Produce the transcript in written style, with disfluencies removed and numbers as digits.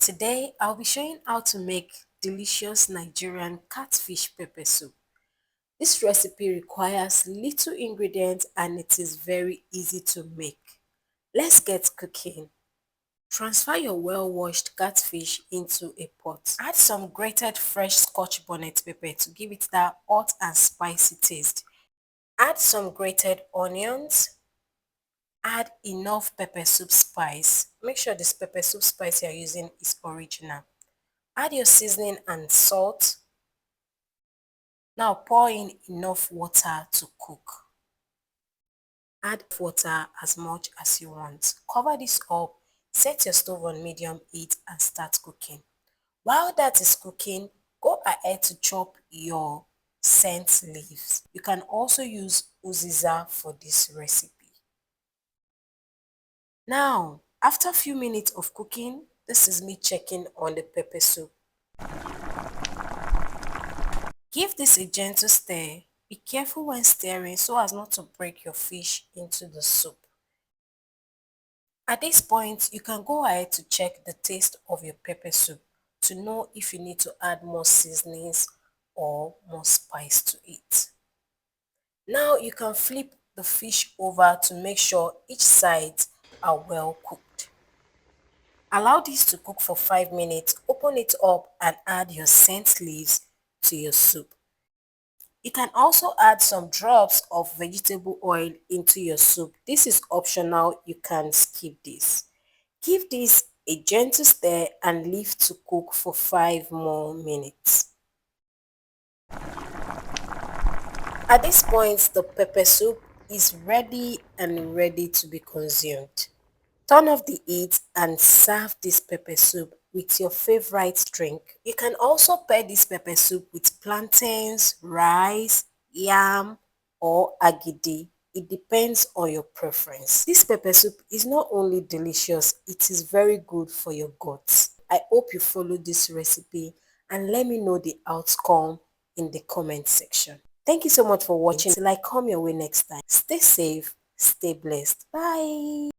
Today, I'll be showing how to make delicious Nigerian catfish pepper soup. This recipe requires little ingredients and it is very easy to make. Let's get cooking. Transfer your well-washed catfish into a pot. Add some grated fresh scotch bonnet pepper to give it that hot and spicy taste. Add some grated onions. Add enough pepper soup spice. Make sure this pepper soup spice you're using is original. Add your seasoning and salt. Now pour in enough water to cook. Add water as much as you want. Cover this up, set your stove on medium heat and start cooking. While that is cooking, go ahead to chop your scent leaves. You can also use uziza for this recipe. Now, after a few minutes of cooking, this is me checking on the pepper soup. Give this a gentle stir. Be careful when stirring so as not to break your fish into the soup. At this point, you can go ahead to check the taste of your pepper soup to know if you need to add more seasonings or more spice to it. Now you can flip the fish over to make sure each side are well cooked. Allow this to cook for 5 minutes, open it up and add your scent leaves to your soup. You can also add some drops of vegetable oil into your soup. This is optional, you can skip this. Give this a gentle stir and leave to cook for 5 more minutes. At this point, the pepper soup is ready and ready to be consumed. Turn off the heat and serve this pepper soup with your favorite drink. You can also pair this pepper soup with plantains, rice, yam, or agidi. It depends on your preference. This pepper soup is not only delicious, it is very good for your guts. I hope you follow this recipe and let me know the outcome in the comment section. Thank you so much for watching. Till I come your way next time. Stay safe, stay blessed. Bye.